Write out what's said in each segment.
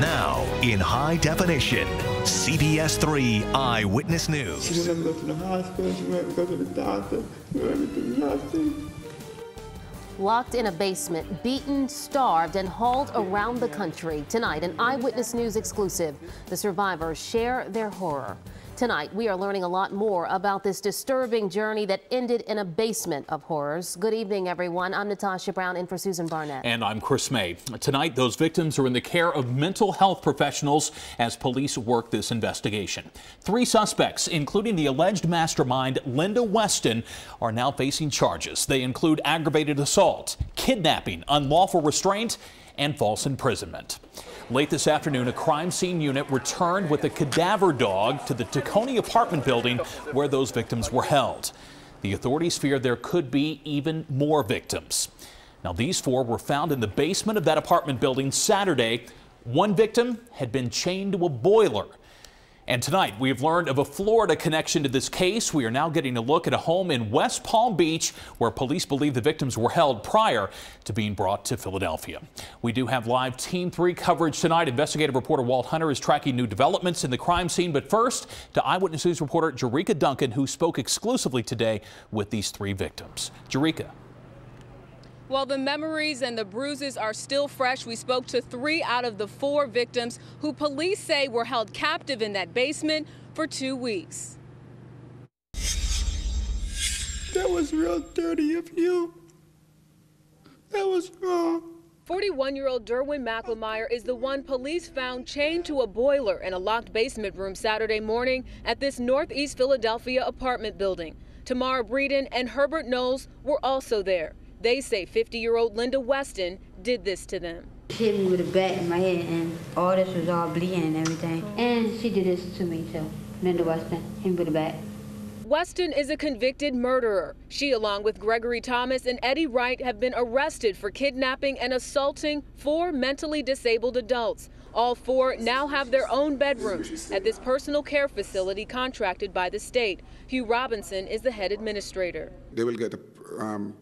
Now, in high definition, CBS3 Eyewitness News. She didn't go to the hospital. She went to go to the doctor. Everything nothing. Locked in a basement, beaten, starved, and hauled around the country. Tonight, an Eyewitness News exclusive. The survivors share their horror. Tonight, we are learning a lot more about this disturbing journey that ended in a basement of horrors. Good evening, everyone. I'm Natasha Brown in for Susan Barnett. And I'm Chris May. Tonight, those victims are in the care of mental health professionals as police work this investigation. 3 suspects, including the alleged mastermind Linda Weston, are now facing charges. They include aggravated assault, kidnapping, unlawful restraint, and false imprisonment. Late this afternoon, a crime scene unit returned with a cadaver dog to the Tacony apartment building where those victims were held. The authorities fear there could be even more victims. Now, these 4 were found in the basement of that apartment building Saturday. One victim had been chained to a boiler. And tonight, we have learned of a Florida connection to this case. We are now getting a look at a home in West Palm Beach where police believe the victims were held prior to being brought to Philadelphia. We do have live Team 3 coverage tonight. Investigative reporter Walt Hunter is tracking new developments in the crime scene. But first, to Eyewitness News reporter Jerika Duncan, who spoke exclusively today with these 3 victims. Jerika. Well, the memories and the bruises are still fresh. We spoke to 3 out of the 4 victims who police say were held captive in that basement for 2 weeks. That was real dirty of you. That was wrong. 41-year-old Derwin McLemire is the one police found chained to a boiler in a locked basement room Saturday morning at this Northeast Philadelphia apartment building. Tamara Breeden and Herbert Knowles were also there. They say 50-year-old Linda Weston did this to them. She hit me with a bat in my head, and all this was all bleeding and everything. And she did this to me too. Linda Weston, hit me with a bat. Weston is a convicted murderer. She, along with Gregory Thomas and Eddie Wright, have been arrested for kidnapping and assaulting 4 mentally disabled adults. All 4 now have their own bedrooms at this personal care facility contracted by the state. Hugh Robinson is the head administrator. They will get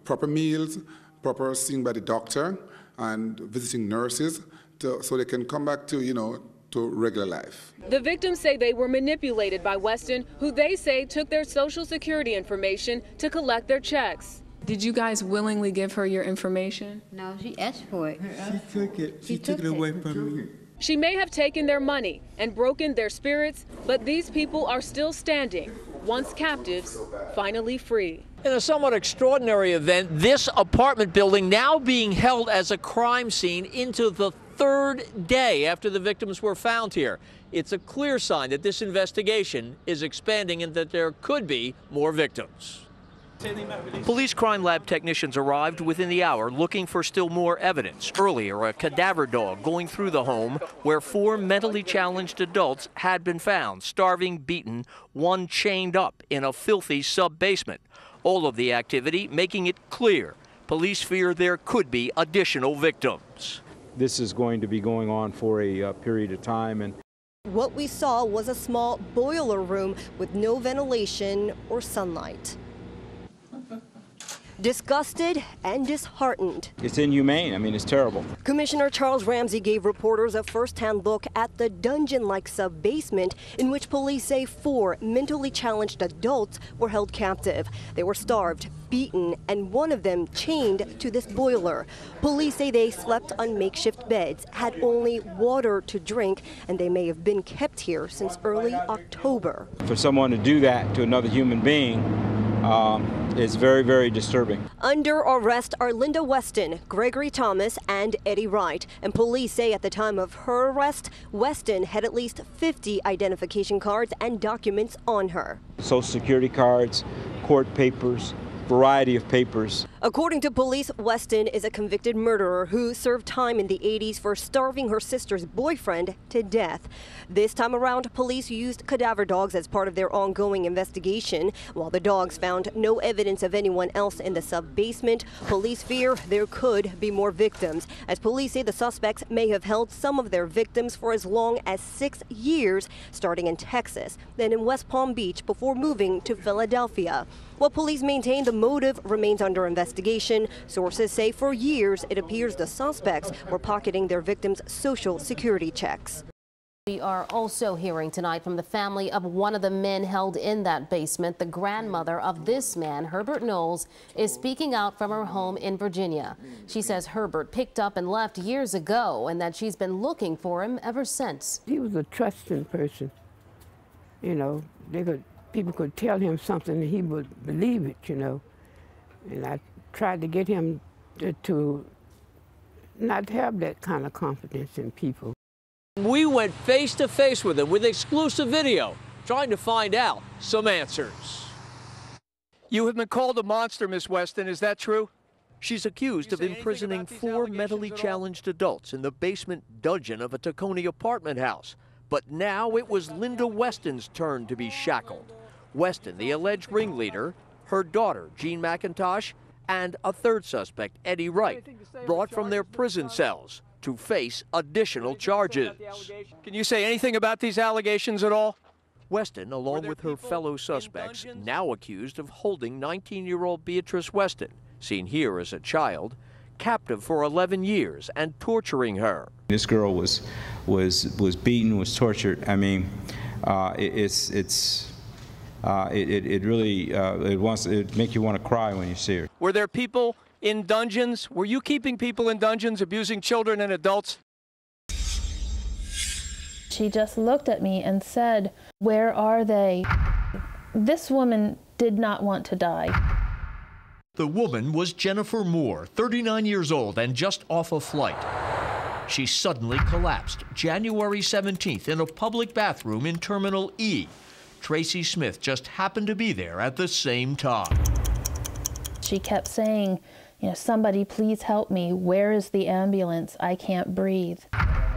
proper meals, proper seeing by the doctor and visiting nurses so they can come back to, to regular life. The victims say they were manipulated by Weston, who they say took their Social Security information to collect their checks. Did you guys willingly give her your information? No, she asked for it. She took it. She took it away from me. She may have taken their money and broken their spirits, but these people are still standing, once captives, finally free. In a somewhat extraordinary event, this apartment building now being held as a crime scene into the 3rd day after the victims were found here. It's a clear sign that this investigation is expanding and that there could be more victims. Police crime lab technicians arrived within the hour looking for still more evidence. Earlier, a cadaver dog going through the home where 4 mentally challenged adults had been found, starving, beaten, one chained up in a filthy sub-basement. All of the activity making it clear police fear there could be additional victims. This is going to be going on for a period of time. And what we saw was a small boiler room with no ventilation or sunlight. Disgusted and disheartened. It's inhumane. I mean, it's terrible. Commissioner Charles Ramsey gave reporters a first-hand look at the dungeon-like sub-basement in which police say 4 mentally challenged adults were held captive. They were starved, beaten, and one of them chained to this boiler. Police say they slept on makeshift beds, had only water to drink, and they may have been kept here since early October. For someone to do that to another human being is very, very disturbing. Under arrest are Linda Weston, Gregory Thomas, and Eddie Wright. And police say at the time of her arrest, Weston had at least 50 identification cards and documents on her. Social Security cards, court papers, variety of papers. According to police, Weston is a convicted murderer who served time in the 80s for starving her sister's boyfriend to death. This time around, police used cadaver dogs as part of their ongoing investigation. While the dogs found no evidence of anyone else in the sub-basement, police fear there could be more victims, as police say the suspects may have held some of their victims for as long as 6 years, starting in Texas, then in West Palm Beach before moving to Philadelphia. While police maintain the motive remains under investigation, investigation. Sources say for years it appears the suspects were pocketing their victims' Social Security checks. We are also hearing tonight from the family of one of the men held in that basement. The grandmother of this man, Herbert Knowles, is speaking out from her home in Virginia. She says Herbert picked up and left years ago and that she's been looking for him ever since. He was a trusting person. You know, people could tell him something and he would believe it, you know. And I tried to get him to not have that kind of confidence in people. We went face to face with him with exclusive video, trying to find out some answers. You have been called a monster, Miss Weston, is that true? She's accused of imprisoning 4 mentally challenged adults in the basement dungeon of a Tacony apartment house. But now it was Linda Weston's turn to be shackled. Weston, the alleged ringleader, her daughter, Jean McIntosh, and a third suspect, Eddie Wright, brought from their prison cells to face additional charges. Can you say anything about these allegations at all? Weston, along with her fellow suspects, now accused of holding 19-year-old Beatrice Weston, seen here as a child, captive for 11 years and torturing her. This girl was beaten, was tortured. I mean, it make you want to cry when you see her. Were there people in dungeons? Were you keeping people in dungeons, abusing children and adults? She just looked at me and said, "Where are they?" This woman did not want to die. The woman was Jennifer Moore, 39 years old and just off a flight. She suddenly collapsed January 17th in a public bathroom in Terminal E. Tracy Smith just happened to be there at the same time. She kept saying, you know, "Somebody please help me. Where is the ambulance? I can't breathe."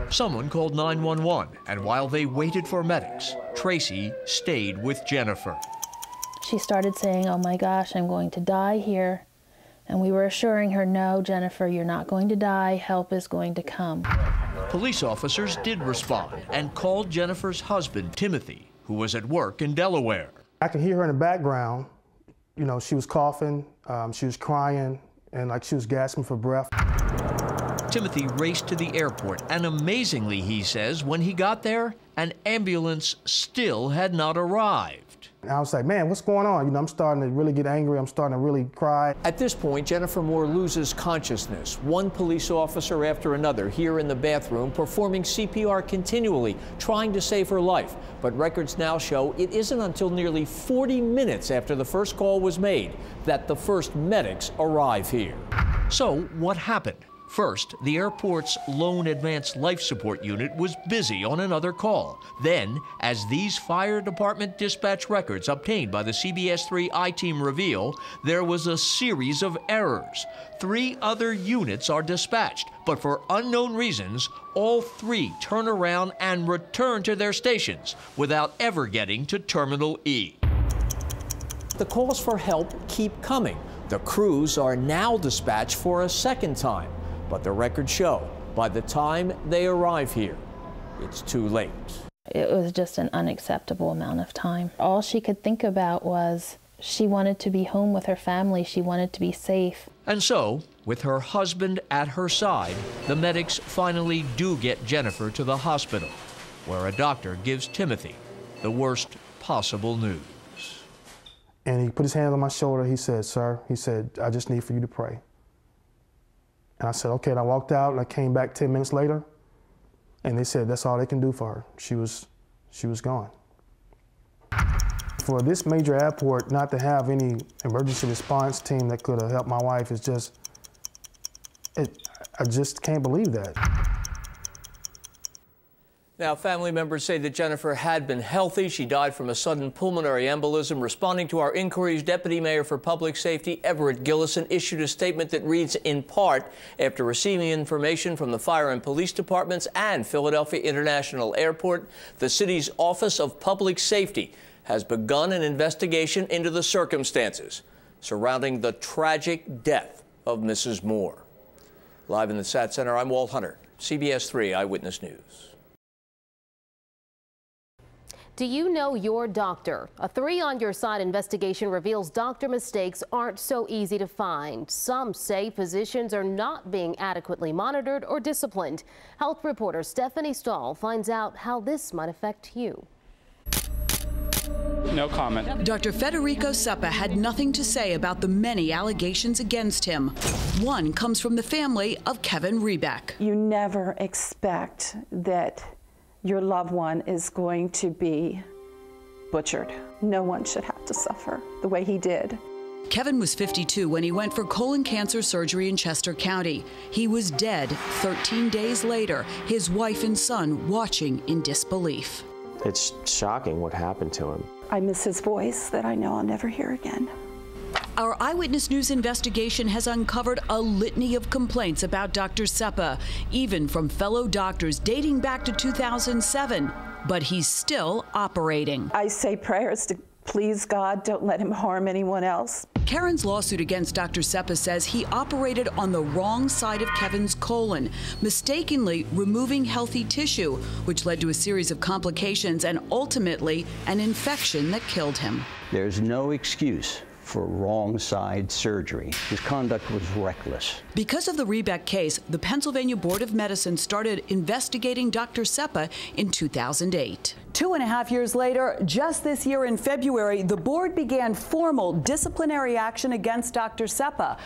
Someone called 911, and while they waited for medics, Tracy stayed with Jennifer. She started saying, "Oh my gosh, I'm going to die here." And we were assuring her, "No, Jennifer, you're not going to die. Help is going to come." Police officers did respond and called Jennifer's husband, Timothy, who was at work in Delaware. I could hear her in the background. You know, she was coughing, she was crying, and like she was gasping for breath. Timothy raced to the airport, and amazingly, he says, when he got there, an ambulance still had not arrived. I was like, man, what's going on? You know, I'm starting to really get angry. I'm starting to really cry. At this point, Jennifer Moore loses consciousness. One police officer after another here in the bathroom performing CPR continually, trying to save her life. But records now show it isn't until nearly 40 minutes after the first call was made that the first medics arrive here. So what happened? First, the airport's lone advanced life support unit was busy on another call. Then, as these fire department dispatch records obtained by the CBS3 I-Team reveal, there was a series of errors. 3 other units are dispatched, but for unknown reasons, all 3 turn around and return to their stations without ever getting to Terminal E. The calls for help keep coming. The crews are now dispatched for a second time. But the records show, by the time they arrive here, it's too late. It was just an unacceptable amount of time. All she could think about was she wanted to be home with her family. She wanted to be safe. And so, with her husband at her side, the medics finally do get Jennifer to the hospital, where a doctor gives Timothy the worst possible news. And he put his hand on my shoulder. He said, "Sir," he said, "I just need for you to pray." And I said, okay, and I walked out, and I came back 10 minutes later, and they said that's all they can do for her. She was gone. For this major airport not to have any emergency response team that could have helped my wife is just, I just can't believe that. Now, family members say that Jennifer had been healthy. She died from a sudden pulmonary embolism. Responding to our inquiries, Deputy Mayor for Public Safety Everett Gillison issued a statement that reads, in part, after receiving information from the fire and police departments and Philadelphia International Airport, the city's Office of Public Safety has begun an investigation into the circumstances surrounding the tragic death of Mrs. Moore. Live in the SAT Center, I'm Walt Hunter, CBS 3 Eyewitness News. Do you know your doctor? A 3 on Your Side investigation reveals doctor mistakes aren't so easy to find. Some say physicians are not being adequately monitored or disciplined. Health reporter Stephanie Stahl finds out how this might affect you. No comment. Dr. Federico Seppa had nothing to say about the many allegations against him. One comes from the family of Kevin Rebeck. You never expect that your loved one is going to be butchered. No one should have to suffer the way he did. Kevin was 52 when he went for colon cancer surgery in Chester County. He was dead 13 days later, his wife and son watching in disbelief. It's shocking what happened to him. I miss his voice that I know I'll never hear again. Our Eyewitness News investigation has uncovered a litany of complaints about Dr. Seppa, even from fellow doctors dating back to 2007. But he's still operating. I say prayers to please God, don't let him harm anyone else. Karen's lawsuit against Dr. Seppa says he operated on the wrong side of Kevin's colon, mistakenly removing healthy tissue, which led to a series of complications and ultimately an infection that killed him. There's no excuse for wrong side surgery. His conduct was reckless. Because of the Rebeck case, the Pennsylvania Board of Medicine started investigating Dr. Seppa in 2008. 2.5 years later, just this year in February, the board began formal disciplinary action against Dr. Seppa.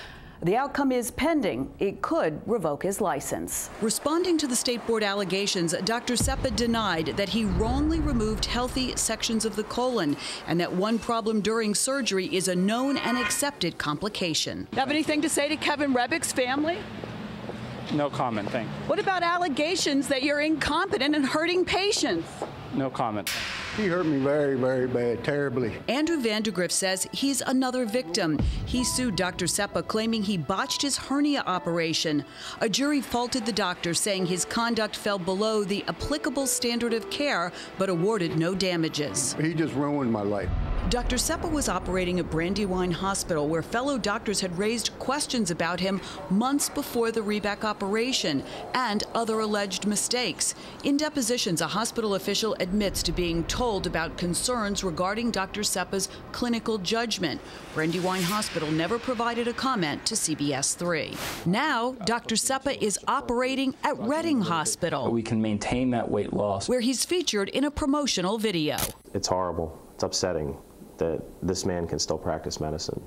The outcome is pending. It could revoke his license. Responding to the state board allegations, Dr. Seppa denied that he wrongly removed healthy sections of the colon and that one problem during surgery is a known and accepted complication. You have anything to say to Kevin Rebeck's family? No comment, thank you. What about allegations that you're incompetent and hurting patients? No comment. He hurt me very, very bad, terribly. Andrew Vandergriff says he's another victim. He sued Dr. Seppa, claiming he botched his hernia operation. A jury faulted the doctor, saying his conduct fell below the applicable standard of care, but awarded no damages. He just ruined my life. Dr. Seppa was operating at Brandywine Hospital, where fellow doctors had raised questions about him months before the Rebeck operation and other alleged mistakes. In depositions, a hospital official admits to being told about concerns regarding Dr. Seppa's clinical judgment. Brandywine Hospital never provided a comment to CBS3. Now, Dr. Seppa is operating at Reading Hospital. We can maintain that weight loss, where he's featured in a promotional video. It's horrible. It's upsetting that this man can still practice medicine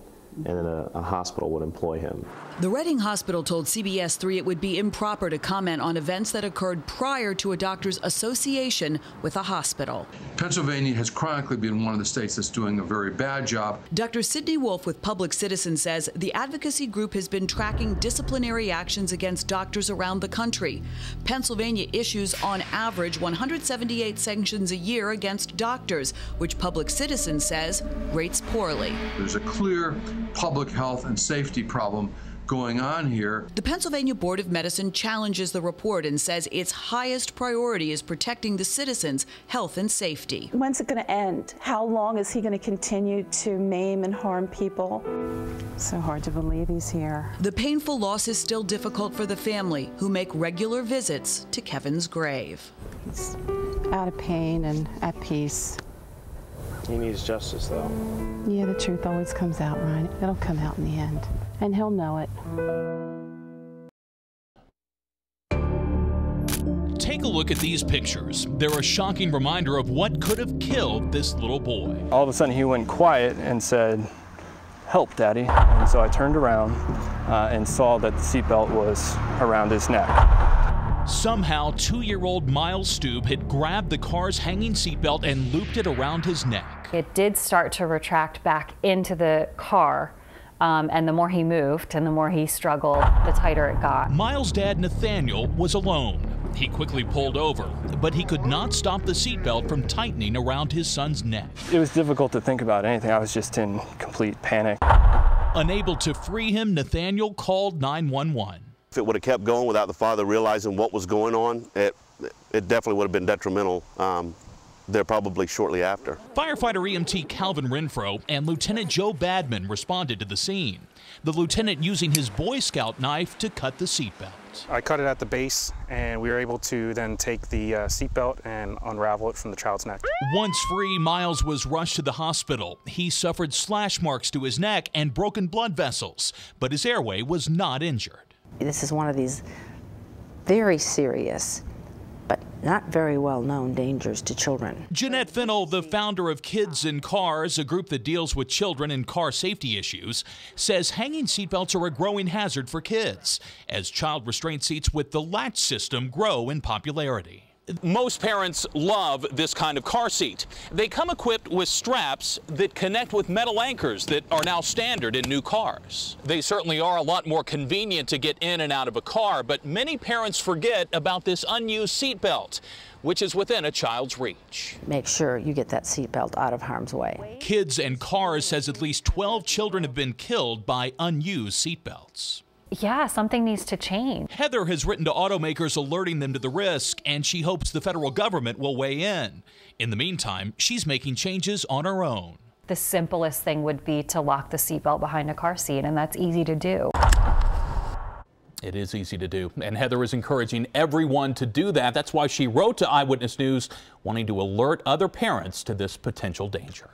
and then a hospital would employ him. The Reading Hospital told CBS3 it would be improper to comment on events that occurred prior to a doctor's association with a hospital. Pennsylvania has chronically been one of the states that's doing a very bad job. Dr. Sidney Wolf with Public Citizen says the advocacy group has been tracking disciplinary actions against doctors around the country. Pennsylvania issues, on average, 178 sanctions a year against doctors, which Public Citizen says rates poorly. There's a clear public health and safety problem going on here. The Pennsylvania Board of Medicine challenges the report and says its highest priority is protecting the citizens' health and safety. When's it going to end? How long is he going to continue to maim and harm people? So hard to believe he's here. The painful loss is still difficult for the family, who make regular visits to Kevin's grave. He's out of pain and at peace. He needs justice, though. Yeah, the truth always comes out, right? It'll come out in the end, and he'll know it. Take a look at these pictures. They're a shocking reminder of what could have killed this little boy. All of a sudden he went quiet and said, "Help, Daddy." And so I turned around and saw that the seatbelt was around his neck. Somehow, 2-year-old Miles Stube had grabbed the car's hanging seatbelt and looped it around his neck. It did start to retract back into the car, and the more he moved and the more he struggled, the tighter it got. Miles' dad, Nathaniel, was alone. He quickly pulled over, but he could not stop the seatbelt from tightening around his son's neck. It was difficult to think about anything. I was just in complete panic. Unable to free him, Nathaniel called 911. If it would have kept going without the father realizing what was going on, it definitely would have been detrimental there probably shortly after. Firefighter EMT Calvin Renfro and Lieutenant Joe Badman responded to the scene. The lieutenant using his Boy Scout knife to cut the seatbelt. I cut it at the base, and we were able to then take the seatbelt and unravel it from the child's neck. Once free, Miles was rushed to the hospital. He suffered slash marks to his neck and broken blood vessels, but his airway was not injured. This is one of these very serious but not very well-known dangers to children. Jeanette Fennell, the founder of Kids in Cars, a group that deals with children and car safety issues, says hanging seatbelts are a growing hazard for kids as child restraint seats with the latch system grow in popularity. Most parents love this kind of car seat. They come equipped with straps that connect with metal anchors that are now standard in new cars. They certainly are a lot more convenient to get in and out of a car, but many parents forget about this unused seat belt, which is within a child's reach. Make sure you get that seatbelt out of harm's way. Kids and Cars says at least 12 children have been killed by unused seat belts. Yeah, something needs to change. Heather has written to automakers alerting them to the risk, and she hopes the federal government will weigh in. In the meantime, she's making changes on her own. The simplest thing would be to lock the seatbelt behind a car seat, and that's easy to do. It is easy to do, and Heather is encouraging everyone to do that. That's why she wrote to Eyewitness News, wanting to alert other parents to this potential danger.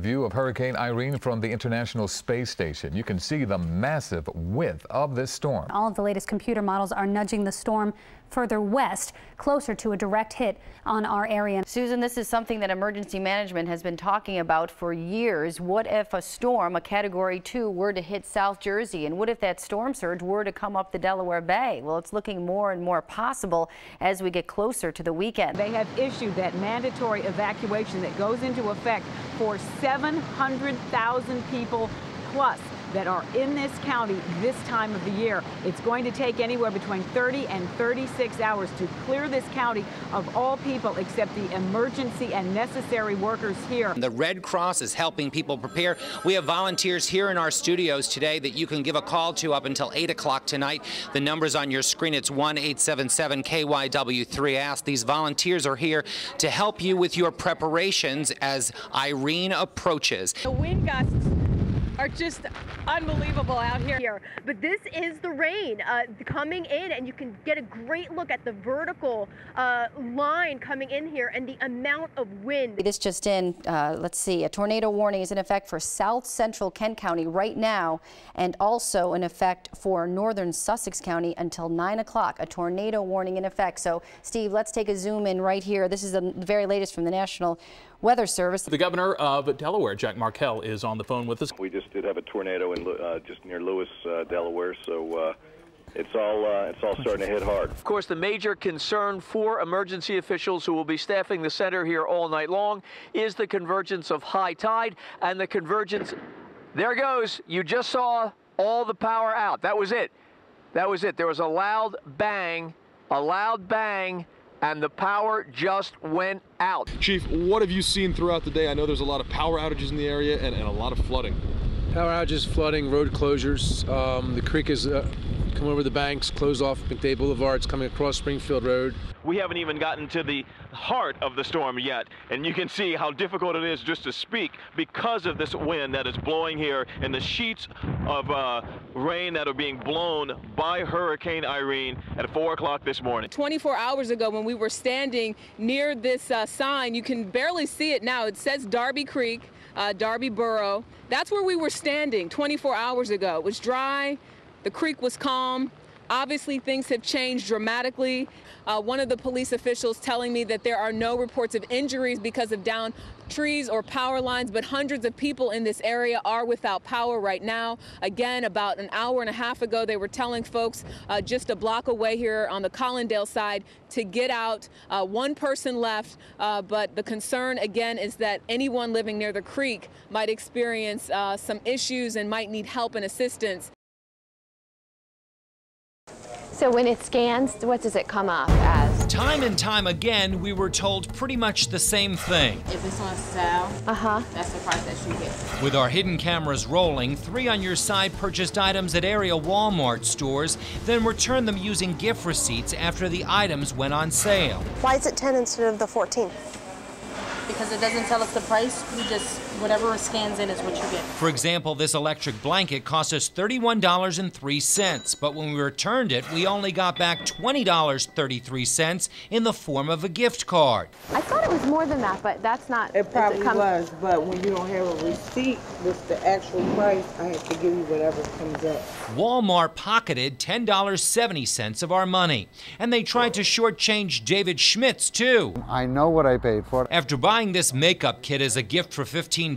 View of Hurricane Irene from the International Space Station. You can see the massive width of this storm. All of the latest computer models are nudging the storm further west, closer to a direct hit on our area. Susan, this is something that emergency management has been talking about for years. What if a storm, a Category 2, were to hit South Jersey? And what if that storm surge were to come up the Delaware Bay? Well, it's looking more and more possible as we get closer to the weekend. They have issued that mandatory evacuation that goes into effect for 700,000 people plus that are in this county this time of the year. It's going to take anywhere between 30 and 36 hours to clear this county of all people except the emergency and necessary workers here. The Red Cross is helping people prepare. We have volunteers here in our studios today that you can give a call to up until 8 o'clock tonight. The number's on your screen. It's 1-877-KYW3ASK. These volunteers are here to help you with your preparations as Irene approaches. The wind gusts are just unbelievable out here. But this is the rain coming in, and you can get a great look at the vertical line coming in here and the amount of wind. This just in, let's see, a tornado warning is in effect for south central Kent County right now, and also in effect for northern Sussex County until 9 o'clock. A tornado warning in effect. So, Steve, let's take a zoom in right here. This is the very latest from the National Weather Service. The governor of Delaware, Jack Markell, is on the phone with us. We just did have a tornado in just near Lewis, Delaware, so it's all starting to hit hard. Of course, the major concern for emergency officials who will be staffing the center here all night long is the convergence of high tide and the convergence. There goes. You just saw all the power out. That was it. That was it. There was a loud bang, and the power just went out. Chief, what have you seen throughout the day? I know there's a lot of power outages in the area and a lot of flooding. Power outages, flooding, road closures. The creek has come over the banks, closed off McDade Boulevard. It's coming across Springfield Road. We haven't even gotten to the heart of the storm yet, and you can see how difficult it is just to speak because of this wind that is blowing here and the sheets of rain that are being blown by Hurricane Irene at 4 o'clock this morning. 24 hours ago when we were standing near this sign, you can barely see it now. It says Darby Creek, Darby Borough. That's where we were standing 24 hours ago. It was dry, the creek was calm. Obviously, things have changed dramatically. One of the police officials telling me that there are no reports of injuries because of downed trees or power lines, but hundreds of people in this area are without power right now. Again, about an hour and a half ago, they were telling folks just a block away here on the Collindale side to get out. One person left, but the concern, again, is that anyone living near the creek might experience some issues and might need help and assistance. So when it scans, what does it come up as? Time and time again, we were told pretty much the same thing. If it's on sale, that's the price that you get. With our hidden cameras rolling, 3 on your side purchased items at area Walmart stores, then returned them using gift receipts after the items went on sale. Why is it 10 instead of the 14? Because it doesn't tell us the price, we just, whatever scans in is what you get. For example, this electric blanket cost us $31.03, but when we returned it, we only got back $20.33 in the form of a gift card. I thought it was more than that, but that's not. It probably was, but when you don't have a receipt with the actual price, I have to give you whatever comes up. Walmart pocketed $10.70 of our money, and they tried to shortchange David Schmitz, too. I know what I paid for. After buying this makeup kit as a gift for $15,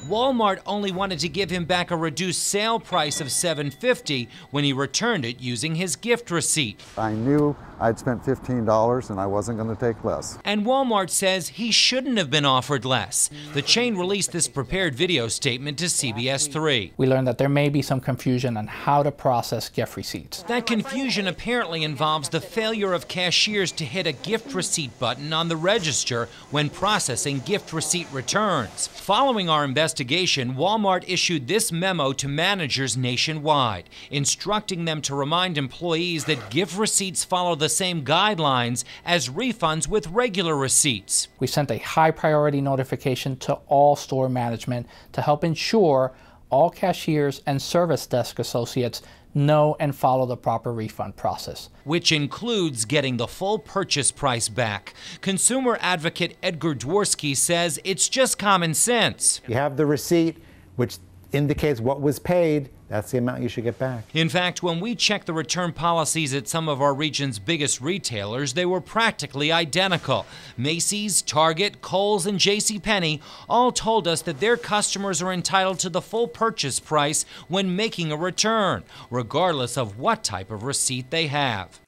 Walmart only wanted to give him back a reduced sale price of $7.50 when he returned it using his gift receipt. I knew I'd spent $15 and I wasn't going to take less. And Walmart says he shouldn't have been offered less. The chain released this prepared video statement to CBS3. We learned that there may be some confusion on how to process gift receipts. That confusion apparently involves the failure of cashiers to hit a gift receipt button on the register when processing gift receipt returns. Following our investigation, Walmart issued this memo to managers nationwide, instructing them to remind employees that gift receipts follow the same guidelines as refunds with regular receipts. We sent a high priority notification to all store management to help ensure all cashiers and service desk associates know and follow the proper refund process. Which includes getting the full purchase price back. Consumer advocate Edgar Dworsky says it's just common sense. You have the receipt, which indicates what was paid. That's the amount you should get back. In fact, when we checked the return policies at some of our region's biggest retailers, they were practically identical. Macy's, Target, Kohl's, and JCPenney all told us that their customers are entitled to the full purchase price when making a return, regardless of what type of receipt they have.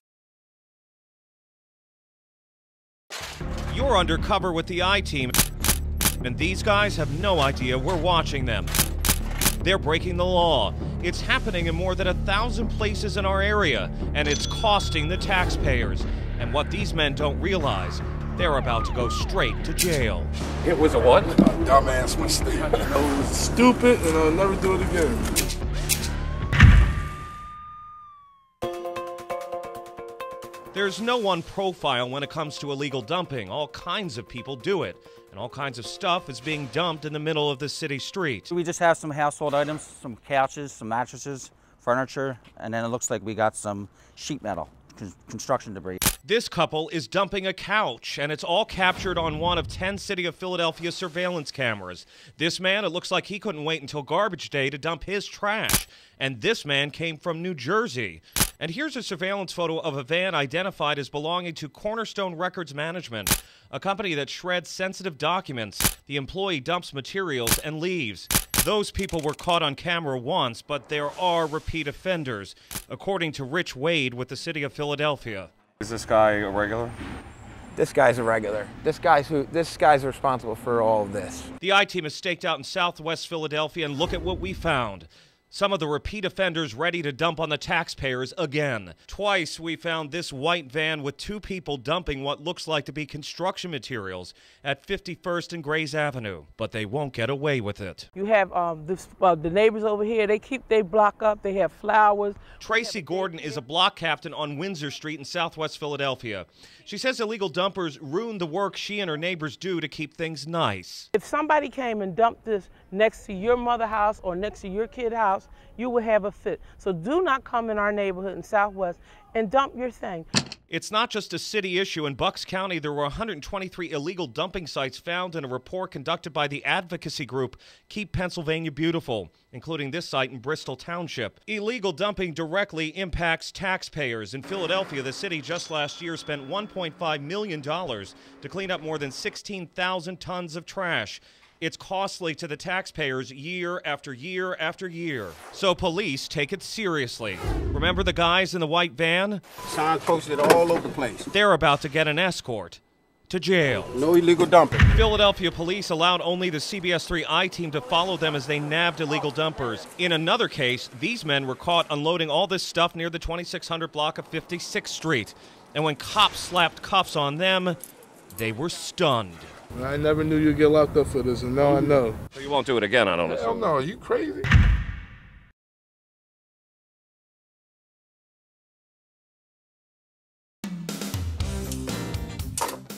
You're undercover with the I-Team, and these guys have no idea we're watching them. They're breaking the law. It's happening in more than 1,000 places in our area, and it's costing the taxpayers. And what these men don't realize, they're about to go straight to jail. It was a what? A dumbass mistake. It was stupid, and I'll never do it again. There's no one profile when it comes to illegal dumping. All kinds of people do it, and all kinds of stuff is being dumped in the middle of the city street. We just have some household items, some couches, some mattresses, furniture, and then it looks like we got some sheet metal, construction debris. This couple is dumping a couch, and it's all captured on one of 10 City of Philadelphia surveillance cameras. This man, it looks like he couldn't wait until garbage day to dump his trash. And this man came from New Jersey. And here's a surveillance photo of a van identified as belonging to Cornerstone Records Management, a company that shreds sensitive documents. The employee dumps materials and leaves. Those people were caught on camera once, but there are repeat offenders, according to Rich Wade with the City of Philadelphia. Is this guy a regular? This guy's a regular. This guy's responsible for all of this. The I-Team is staked out in southwest Philadelphia, and look at what we found. Some of the repeat offenders ready to dump on the taxpayers again. Twice we found this white van with 2 people dumping what looks like to be construction materials at 51st and Grays Avenue, but they won't get away with it. You have the neighbors over here, they keep their block up, they have flowers. Tracy Gordon is a block captain on Windsor Street in southwest Philadelphia. She says illegal dumpers ruin the work she and her neighbors do to keep things nice. If somebody came and dumped this next to your mother's house or next to your kid's house, you would have a fit. So do not come in our neighborhood in Southwest and dump your thing. It's not just a city issue. In Bucks County, there were 123 illegal dumping sites found in a report conducted by the advocacy group Keep Pennsylvania Beautiful, including this site in Bristol Township. Illegal dumping directly impacts taxpayers. In Philadelphia, the city just last year spent $1.5 million to clean up more than 16,000 tons of trash. It's costly to the taxpayers year after year after year. So police take it seriously. Remember the guys in the white van? Signs posted all over the place. They're about to get an escort to jail. No illegal dumping. Philadelphia police allowed only the CBS3 I-team to follow them as they nabbed illegal dumpers. In another case, these men were caught unloading all this stuff near the 2600 block of 56th Street. And when cops slapped cuffs on them, they were stunned. I never knew you'd get locked up for this, and now I know. So you won't do it again, I don't Hell assume. no, you crazy?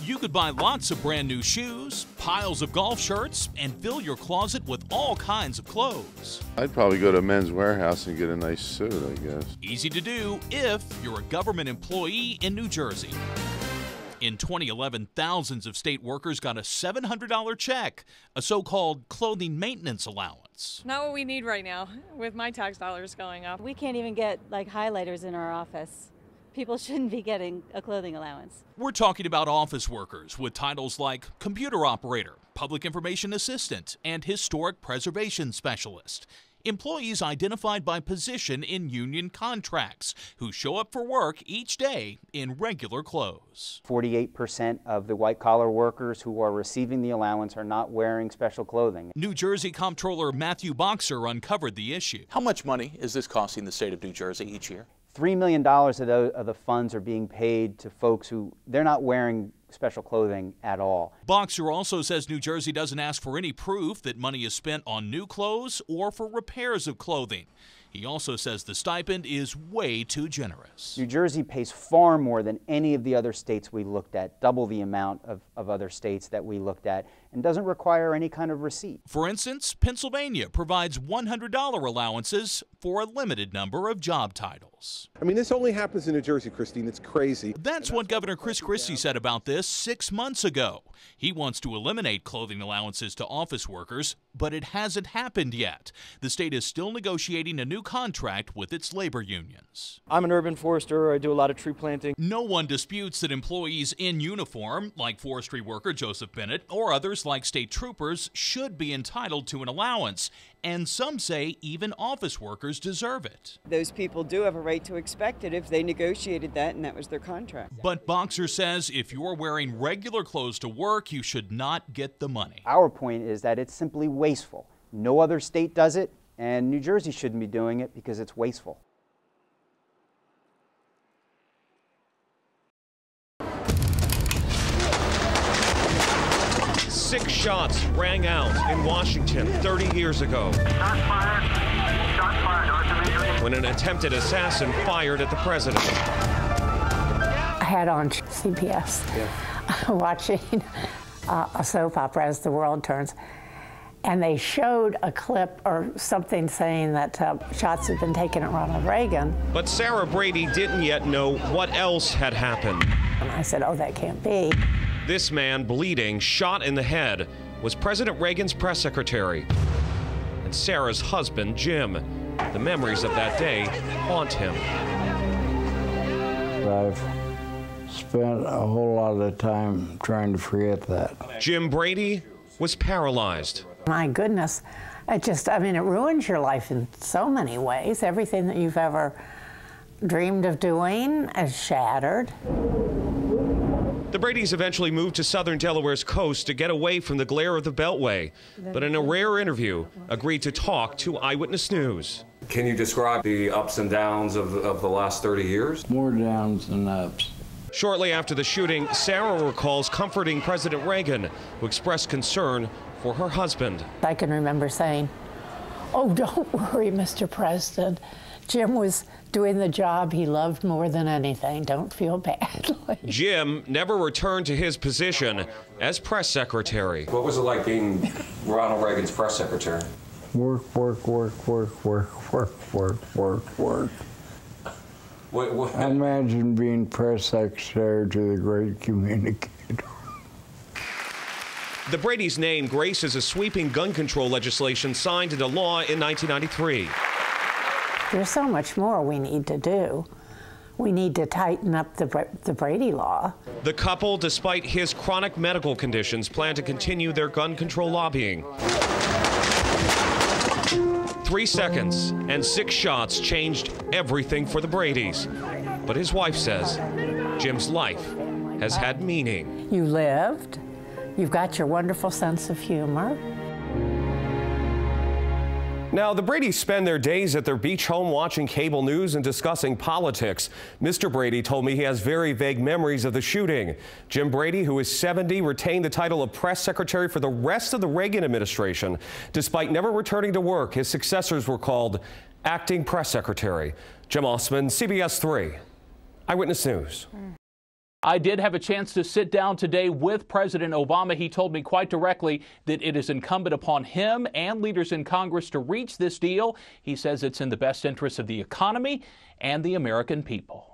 You could buy lots of brand new shoes, piles of golf shirts, and fill your closet with all kinds of clothes. I'd probably go to Men's Warehouse and get a nice suit, I guess. Easy to do if you're a government employee in New Jersey. In 2011, thousands of state workers got a $700 check, a so-called clothing maintenance allowance. Not what we need right now, with my tax dollars going up. We can't even get like highlighters in our office. People shouldn't be getting a clothing allowance. We're talking about office workers with titles like computer operator, public information assistant, and historic preservation specialist. Employees identified by position in union contracts who show up for work each day in regular clothes. 48% of the white-collar workers who are receiving the allowance are not wearing special clothing. New Jersey Comptroller Matthew Boxer uncovered the issue. How much money is this costing the state of New Jersey each year? $3 million of the funds are being paid to folks who they're not wearing special clothing at all. Boxer also says New Jersey doesn't ask for any proof that money is spent on new clothes or for repairs of clothing. He also says the stipend is way too generous. New Jersey pays far more than any of the other states we looked at, double the amount of other states that we looked at, and doesn't require any kind of receipt. For instance, Pennsylvania provides $100 allowances for a limited number of job titles. I mean, this only happens in New Jersey, Christine. It's crazy. That's what Governor Chris Christie said about this 6 months ago. He wants to eliminate clothing allowances to office workers, but it hasn't happened yet. The state is still negotiating a new contract with its labor unions. I'm an urban forester. I do a lot of tree planting. No one disputes that employees in uniform, like forestry worker Joseph Bennett, or others like state troopers, should be entitled to an allowance. And some say even office workers deserve it. Those people do have a right to expect it if they negotiated that and that was their contract. But Boxer says if you're wearing regular clothes to work, you should not get the money. Our point is that it's simply wasteful. No other state does it, and New Jersey shouldn't be doing it because it's wasteful. Six shots rang out in Washington 30 years ago when an attempted assassin fired at the president. I had on CBS watching a soap opera as the world turns, and they showed a clip or something saying that shots had been taken at Ronald Reagan. But Sarah Brady didn't yet know what else had happened. And I said, oh, that can't be. This man, bleeding, shot in the head, was President Reagan's press secretary and Sarah's husband, Jim. The memories of that day haunt him. I've spent a whole lot of time trying to forget that. Jim Brady was paralyzed. My goodness, it ruins your life in so many ways. Everything that you've ever dreamed of doing is shattered. The Bradys eventually moved to southern Delaware's coast to get away from the glare of the Beltway, but in a rare interview, agreed to talk to Eyewitness News. Can you describe the ups and downs of the last 30 years? More downs than ups. Shortly after the shooting, Sarah recalls comforting President Reagan, who expressed concern for her husband. I can remember saying, oh, don't worry, Mr. President. Jim was doing the job he loved more than anything. Don't feel badly. Jim never returned to his position as press secretary. What was it like being Ronald Reagan's press secretary? Work, work, work, work, work, work, work, work, work. What? Imagine being press secretary to the great communicator. The Bradys' name graces a sweeping gun control legislation signed into law in 1993. There's so much more we need to do. We need to tighten up the Brady law. The couple, despite his chronic medical conditions, plan to continue their gun control lobbying. 3 seconds and 6 shots changed everything for the Bradys. But his wife says Jim's life has had meaning. You lived. You've got your wonderful sense of humor. Now, the Bradys spend their days at their beach home watching cable news and discussing politics. Mr. Brady told me he has very vague memories of the shooting. Jim Brady, who is 70, retained the title of press secretary for the rest of the Reagan administration. Despite never returning to work, his successors were called acting press secretary. Jim Osman, CBS 3 Eyewitness News. I did have a chance to sit down today with President Obama. He told me quite directly that it is incumbent upon him and leaders in Congress to reach this deal. He says it's in the best interest of the economy and the American people.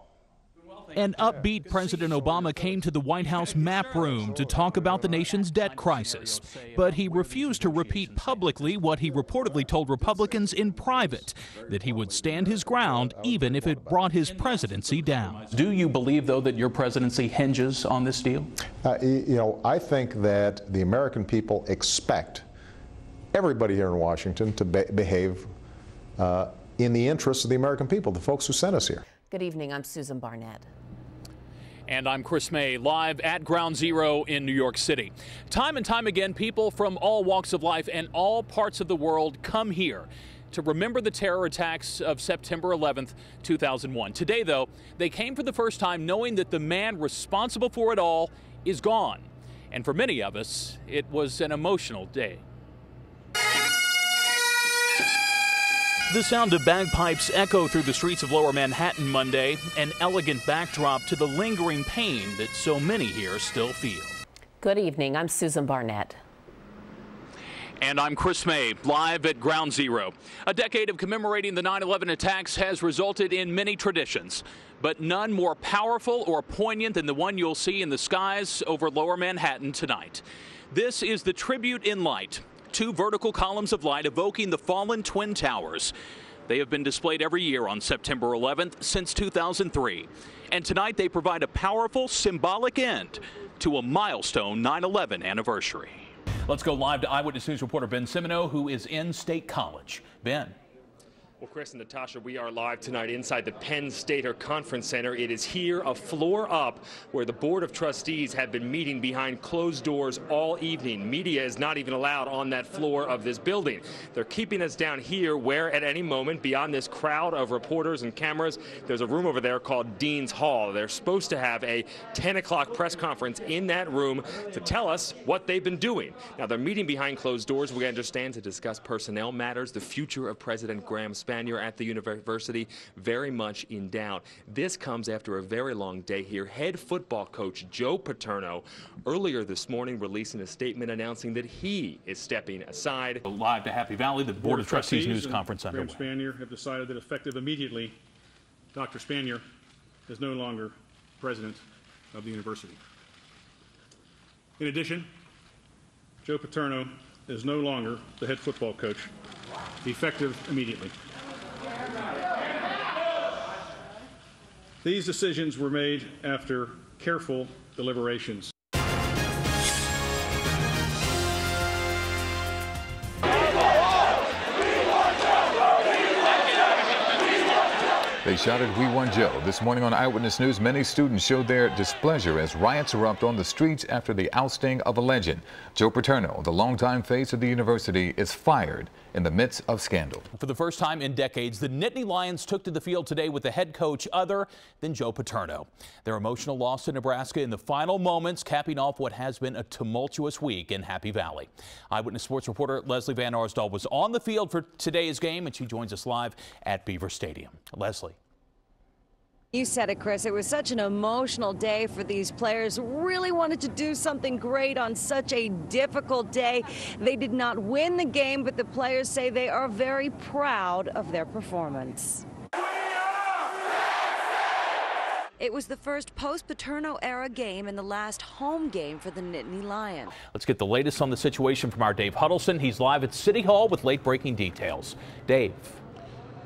An upbeat President Obama came to the White House map room to talk about the nation's debt crisis. But he refused to repeat publicly what he reportedly told Republicans in private, that he would stand his ground even if it brought his presidency down. Do you believe, though, that your presidency hinges on this deal? I think that the American people expect everybody here in Washington to behave in the interests of the American people, the folks who sent us here. Good evening. I'm Susan Barnett. And I'm Chris May, live at Ground Zero in New York City. Time and time again, people from all walks of life and all parts of the world come here to remember the terror attacks of September 11th, 2001. Today, though, they came for the first time knowing that the man responsible for it all is gone. And for many of us, it was an emotional day. The sound of bagpipes echo through the streets of Lower Manhattan Monday, an elegant backdrop to the lingering pain that so many here still feel. Good evening. I'm Susan Barnett. And I'm Chris May, live at Ground Zero. A decade of commemorating the 9/11 attacks has resulted in many traditions, but none more powerful or poignant than the one you'll see in the skies over Lower Manhattan tonight. This is the Tribute in Light. 2 vertical columns of light evoking the fallen Twin Towers. They have been displayed every year on September 11th since 2003. And tonight they provide a powerful symbolic end to a milestone 9/11 anniversary. Let's go live to Eyewitness News reporter Ben Semino, who is in State College. Ben. Well, Chris and Natasha, we are live tonight inside the Penn Stater Conference Center. It is here, a floor up, where the Board of Trustees have been meeting behind closed doors all evening. Media is not even allowed on that floor of this building. They're keeping us down here where at any moment, beyond this crowd of reporters and cameras, there's a room over there called Dean's Hall. They're supposed to have a 10 o'clock press conference in that room to tell us what they've been doing. Now, they're meeting behind closed doors, we understand, to discuss personnel matters, the future of President Graham Spanier at the university very much in doubt. This comes after a very long day here. Head football coach Joe Paterno earlier this morning releasing a statement announcing that he is stepping aside. Live to Happy Valley, the Board of Trustees news conference underway. Graham Spanier have decided that effective immediately, Dr. Spanier is no longer president of the university. In addition, Joe Paterno is no longer the head football coach, effective immediately. These decisions were made after careful deliberations. They shouted, "We want Joe." This morning on Eyewitness News, many students showed their displeasure as riots erupt on the streets after the ousting of a legend. Joe Paterno, the longtime face of the university, is fired in the midst of scandal. For the first time in decades, the Nittany Lions took to the field today with a head coach other than Joe Paterno. Their emotional loss to Nebraska in the final moments, capping off what has been a tumultuous week in Happy Valley. Eyewitness Sports reporter Leslie Van Arsdal was on the field for today's game, and she joins us live at Beaver Stadium. Leslie. You said it, Chris. It was such an emotional day for these players. Really wanted to do something great on such a difficult day. They did not win the game, but the players say they are very proud of their performance. It was the first post-Paterno era game and the last home game for the Nittany Lions. Let's get the latest on the situation from our Dave Huddleston. He's live at City Hall with late-breaking details. Dave.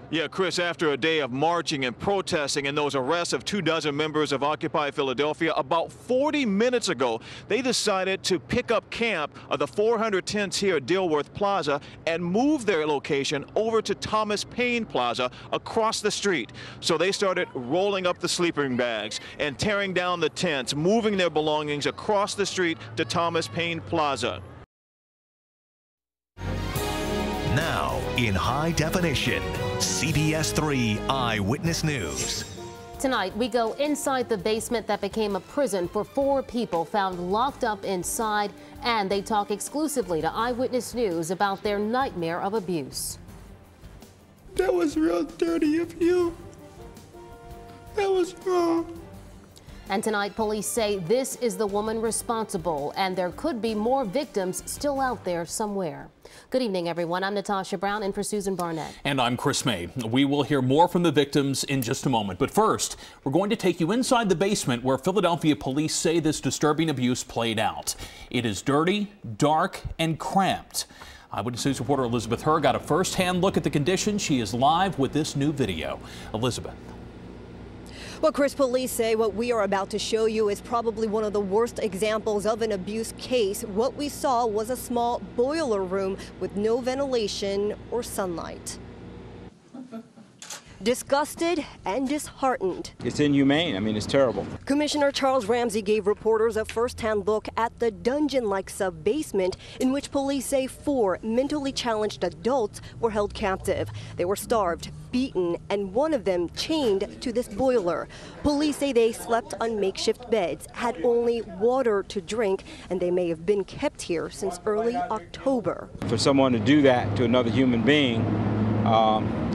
Yeah, Chris, after a day of marching and protesting and those arrests of 24 members of Occupy Philadelphia, about 40 minutes ago, they decided to pick up camp of the 400 tents here at Dilworth Plaza and move their location over to Thomas Paine Plaza across the street. So they started rolling up the sleeping bags and tearing down the tents, moving their belongings across the street to Thomas Paine Plaza. Now, in high definition, CBS3 Eyewitness News. Tonight, we go inside the basement that became a prison for 4 people found locked up inside, and they talk exclusively to Eyewitness News about their nightmare of abuse. That was real dirty of you. That was wrong. And tonight, police say this is the woman responsible, and there could be more victims still out there somewhere. Good evening, everyone. I'm Natasha Brown in for Susan Barnett. And I'm Chris May. We will hear more from the victims in just a moment. But first, we're going to take you inside the basement where Philadelphia police say this disturbing abuse played out. It is dirty, dark, and cramped. Eyewitness News reporter Elizabeth Herr got a first-hand look at the conditions. She is live with this new video. Elizabeth. Well, Chris, police say what we are about to show you is probably one of the worst examples of an abuse case. What we saw was a small boiler room with no ventilation or sunlight. Disgusted and disheartened. It's inhumane. I mean, it's terrible. Commissioner Charles Ramsey gave reporters a first-hand look at the dungeon-like sub-basement in which police say 4 mentally challenged adults were held captive. They were starved, beaten, and one of them chained to this boiler. Police say they slept on makeshift beds, had only water to drink, and they may have been kept here since early October. For someone to do that to another human being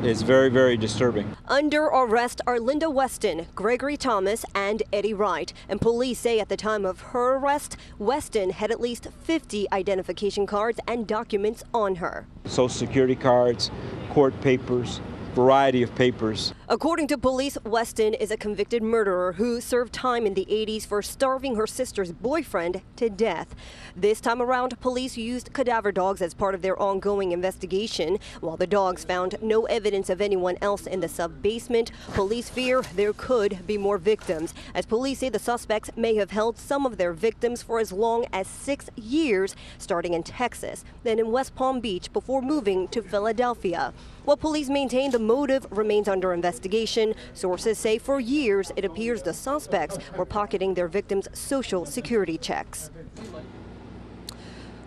is very, very disturbing. Under arrest are Linda Weston, Gregory Thomas, and Eddie Wright. And police say at the time of her arrest, Weston had at least 50 identification cards and documents on her. Social security cards, court papers, variety of papers. According to police, Weston is a convicted murderer who served time in the 80s for starving her sister's boyfriend to death. This time around, police used cadaver dogs as part of their ongoing investigation. While the dogs found no evidence of anyone else in the sub-basement, police fear there could be more victims, as police say the suspects may have held some of their victims for as long as 6 years, starting in Texas, then in West Palm Beach before moving to Philadelphia. While police maintain the motive remains under investigation, sources say for years it appears the suspects were pocketing their victims' social security checks.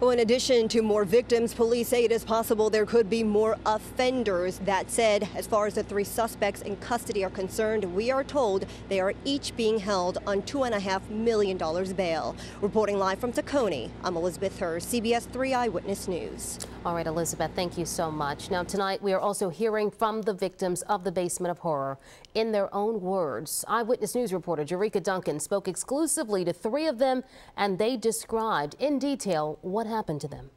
Well, in addition to more victims, police say it is possible there could be more offenders. That said, as far as the 3 suspects in custody are concerned, we are told they are each being held on $2.5 million bail. Reporting live from Tacony, I'm Elizabeth Herr, CBS 3 Eyewitness News. All right, Elizabeth, thank you so much. Now, tonight, we are also hearing from the victims of the Basement of Horror in their own words. Eyewitness News reporter Jerika Duncan spoke exclusively to 3 of them, and they described in detail what happened to them.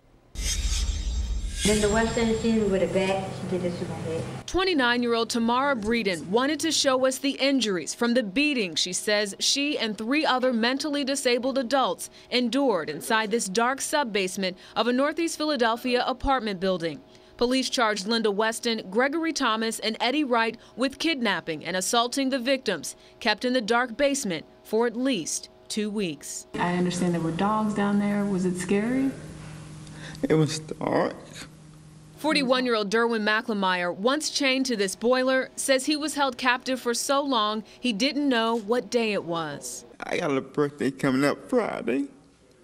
Linda Weston is seen with a bat. She did this to my head. 29-year-old Tamara Breeden wanted to show us the injuries from the beating she says she and 3 other mentally disabled adults endured inside this dark sub-basement of a Northeast Philadelphia apartment building. Police charged Linda Weston, Gregory Thomas, and Eddie Wright with kidnapping and assaulting the victims, kept in the dark basement for at least 2 weeks. I understand there were dogs down there. Was it scary? It was dark. 41-year-old Derwin McLemire, once chained to this boiler, says he was held captive for so long he didn't know what day it was. I got a birthday coming up Friday,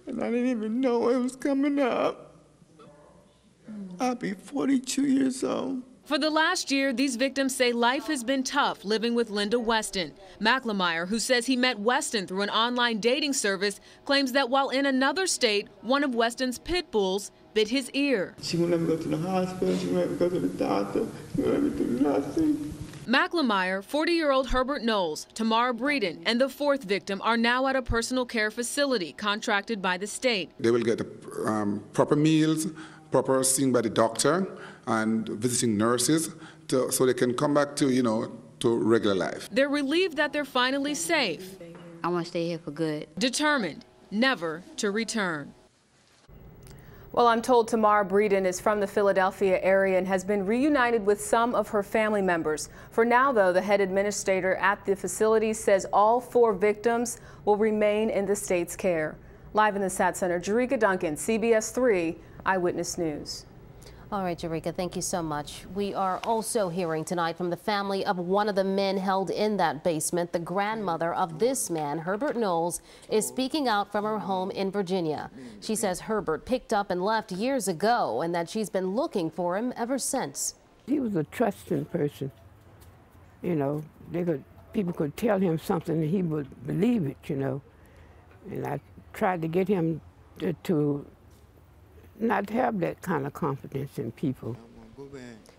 and I didn't even know it was coming up. I'll be 42 years old. For the last year, these victims say life has been tough living with Linda Weston. McLemire, who says he met Weston through an online dating service, claims that while in another state, one of Weston's pit bulls bit his ear. She wouldn't let me go to the hospital. She wouldn't let me go to the doctor. She wouldn't let me do nothing. McLemire, 40-year-old Herbert Knowles, Tamara Breeden, and the 4th victim are now at a personal care facility contracted by the state. They will get proper meals, proper seen by the doctor, and visiting nurses so they can come back to, to regular life. They're relieved that they're finally safe. I want to stay here for good. Determined never to return. Well, I'm told Tamara Breeden is from the Philadelphia area and has been reunited with some of her family members. For now, though, the head administrator at the facility says all 4 victims will remain in the state's care. Live in the SAT Center, Jerika Duncan, CBS 3 Eyewitness News. All right, Jerika, thank you so much. We are also hearing tonight from the family of one of the men held in that basement. The grandmother of this man, Herbert Knowles, is speaking out from her home in Virginia. She says Herbert picked up and left years ago and that she's been looking for him ever since. He was a trusting person. You know, people could tell him something and he would believe it, you know. And I tried to get him to not have that kind of confidence in people.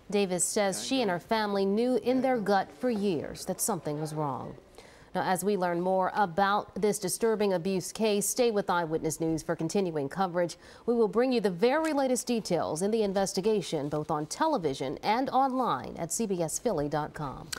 Davis says she and her family knew in their gut for years that something was wrong. Now, as we learn more about this disturbing abuse case, stay with Eyewitness News for continuing coverage. We will bring you the very latest details in the investigation, both on television and online at cbsphilly.com.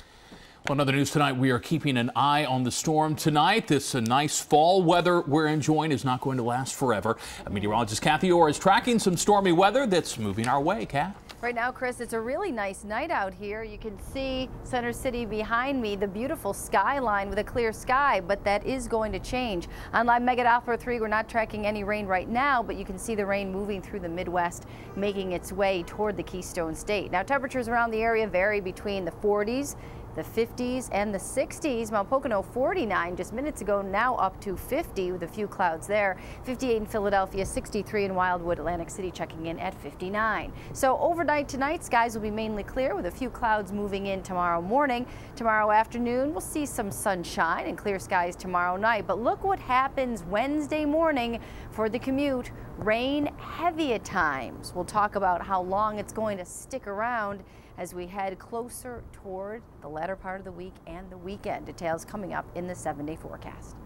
Well, in other news tonight, we are keeping an eye on the storm tonight. This nice fall weather we're enjoying is not going to last forever. Meteorologist Kathy Orr is tracking some stormy weather that's moving our way. Kat? Right now, Chris, it's a really nice night out here. You can see Center City behind me, the beautiful skyline with a clear sky, but that is going to change. On Live Mega Alpha 3, we're not tracking any rain right now, but you can see the rain moving through the Midwest, making its way toward the Keystone State. Now, temperatures around the area vary between the 40s, the 50s and the 60s. Mount Pocono 49 just minutes ago, now up to 50 with a few clouds there. 58 in Philadelphia, 63 in Wildwood. Atlantic City checking in at 59. So overnight tonight, skies will be mainly clear with a few clouds moving in tomorrow morning. Tomorrow afternoon, we'll see some sunshine and clear skies tomorrow night. But look what happens Wednesday morning for the commute. Rain heavy at times. We'll talk about how long it's going to stick around as we head closer toward the latter part of the week and the weekend. Details coming up in the 7-day forecast.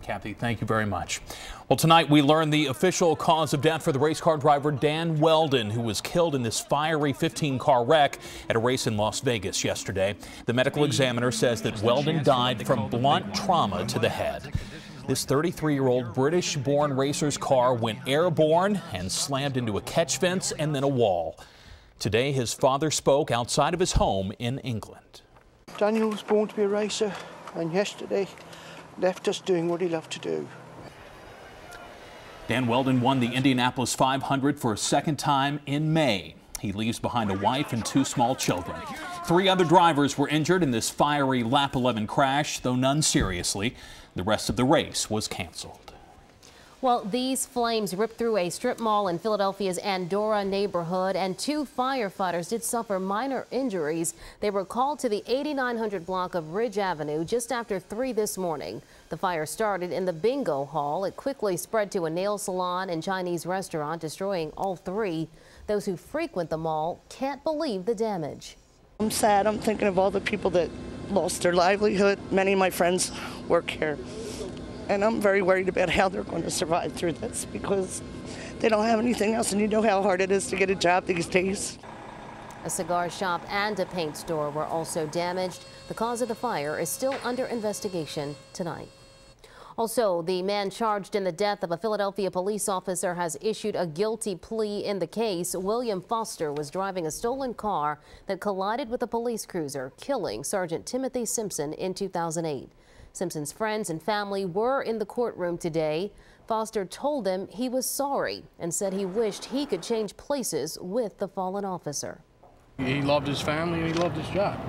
Kathy, thank you very much. Well, tonight we learned the official cause of death for the race car driver Dan Weldon, who was killed in this fiery 15-car wreck at a race in Las Vegas yesterday. The medical examiner says that Weldon died from blunt trauma to the head. This 33-year-old British-born racer's car went airborne and slammed into a catch fence and then a wall. Today, his father spoke outside of his home in England. Daniel was born to be a racer, and yesterday left us doing what he loved to do. Dan Weldon won the Indianapolis 500 for a second time in May. He leaves behind a wife and 2 small children. 3 other drivers were injured in this fiery Lap 11 crash, though none seriously. The rest of the race was canceled. Well, these flames ripped through a strip mall in Philadelphia's Andorra neighborhood, and 2 firefighters did suffer minor injuries. They were called to the 8900 block of Ridge Avenue just after 3 this morning. The fire started in the bingo hall. It quickly spread to a nail salon and Chinese restaurant, destroying all 3. Those who frequent the mall can't believe the damage. I'm sad. I'm thinking of all the people that lost their livelihood. Many of my friends work here. And I'm very worried about how they're going to survive through this because they don't have anything else, and you know how hard it is to get a job these days. A cigar shop and a paint store were also damaged. The cause of the fire is still under investigation tonight. Also, the man charged in the death of a Philadelphia police officer has issued a guilty plea in the case. William Foster was driving a stolen car that collided with a police cruiser, killing Sergeant Timothy Simpson in 2008. Simpson's friends and family were in the courtroom today. Foster told them he was sorry and said he wished he could change places with the fallen officer. He loved his family and he loved his job.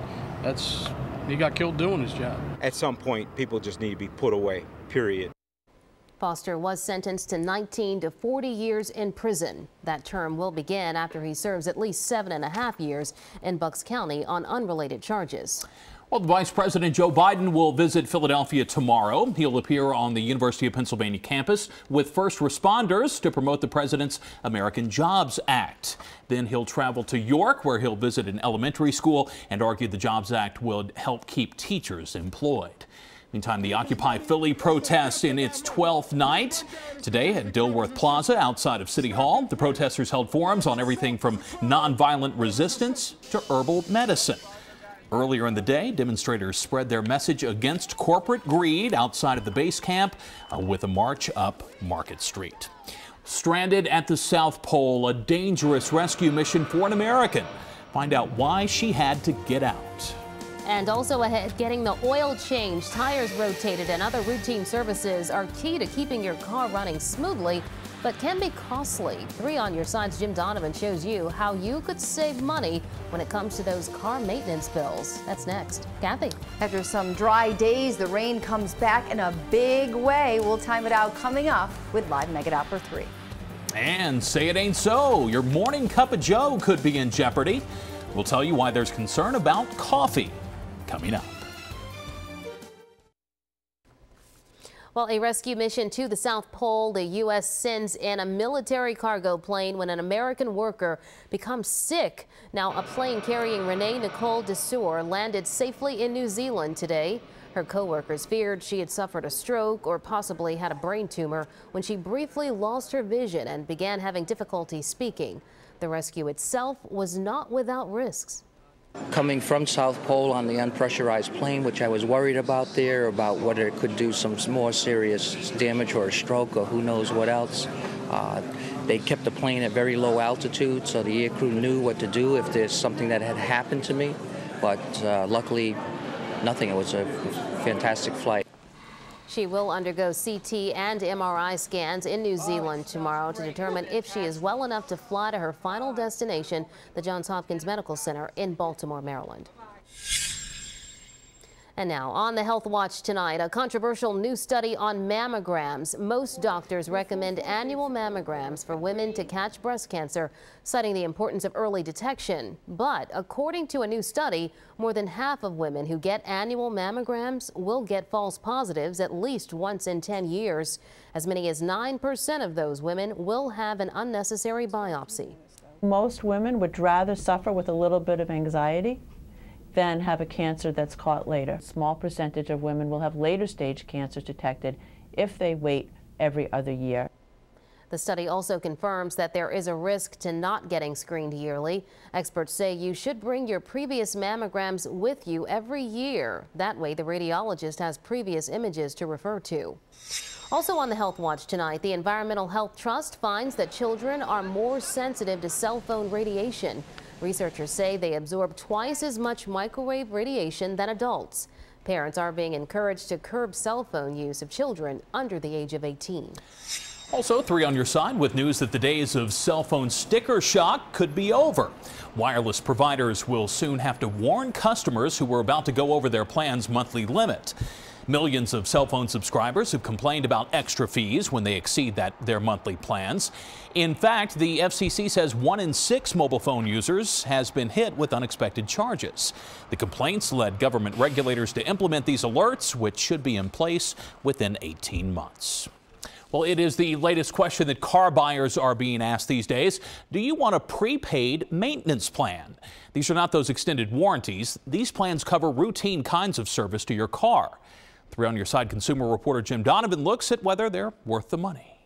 He got killed doing his job. At some point, people just need to be put away, period. Foster was sentenced to 19 to 40 years in prison. That term will begin after he serves at least 7.5 years in Bucks County on unrelated charges. Well, Vice President Joe Biden will visit Philadelphia tomorrow. He'll appear on the University of Pennsylvania campus with first responders to promote the president's American Jobs Act. Then he'll travel to York, where he'll visit an elementary school and argue the Jobs Act will help keep teachers employed. Meantime, the Occupy Philly protest in its 12th night. Today at Dilworth Plaza outside of City Hall, the protesters held forums on everything from nonviolent resistance to herbal medicine. Earlier in the day, demonstrators spread their message against corporate greed outside of the base camp with a march up Market Street. Stranded at the South Pole, a dangerous rescue mission for an American. Find out why she had to get out. And also ahead, getting the oil changed, tires rotated, and other routine services are key to keeping your car running smoothly, but can be costly. 3 on Your Side's Jim Donovan shows you how you could save money when it comes to those car maintenance bills. That's next. Kathy. After some dry days, the rain comes back in a big way. We'll time it out coming up with Live Mega Doppler 3. And say it ain't so. Your morning cup of joe could be in jeopardy. We'll tell you why there's concern about coffee coming up. Well, a rescue mission to the South Pole. The U.S. sends in a military cargo plane when an American worker becomes sick. Now, a plane carrying Renee Nicole DeSour landed safely in New Zealand today. Her co-workers feared she had suffered a stroke or possibly had a brain tumor when she briefly lost her vision and began having difficulty speaking. The rescue itself was not without risks. Coming from South Pole on the unpressurized plane, which I was worried about there, about whether it could do some more serious damage or a stroke or who knows what else. They kept the plane at very low altitude, so the aircrew knew what to do if there's something that had happened to me. But luckily, nothing. It was a fantastic flight. She will undergo CT and MRI scans in New Zealand tomorrow to determine if she is well enough to fly to her final destination, the Johns Hopkins Medical Center in Baltimore, Maryland. And now, on the Health Watch tonight, a controversial new study on mammograms. Most doctors recommend annual mammograms for women to catch breast cancer, citing the importance of early detection. But according to a new study, more than half of women who get annual mammograms will get false positives at least once in 10 years. As many as 9% of those women will have an unnecessary biopsy. Most women would rather suffer with a little bit of anxiety than have a cancer that's caught later. A small percentage of women will have later stage cancers detected if they wait every other year. The study also confirms that there is a risk to not getting screened yearly. Experts say you should bring your previous mammograms with you every year. That way, the radiologist has previous images to refer to. Also on the Health Watch tonight, the Environmental Health Trust finds that children are more sensitive to cell phone radiation. Researchers say they absorb twice as much microwave radiation than adults. Parents are being encouraged to curb cell phone use of children under the age of 18. Also, 3 on Your Side with news that the days of cell phone sticker shock could be over. Wireless providers will soon have to warn customers who are about to go over their plan's monthly limit. Millions of cell phone subscribers have complained about extra fees when they exceed their monthly plans. In fact, the FCC says 1 in 6 mobile phone users has been hit with unexpected charges. The complaints led government regulators to implement these alerts, which should be in place within 18 months. Well, it is the latest question that car buyers are being asked these days. Do you want a prepaid maintenance plan? These are not those extended warranties. These plans cover routine kinds of service to your car. 3 on Your Side consumer reporter Jim Donovan looks at whether they're worth the money.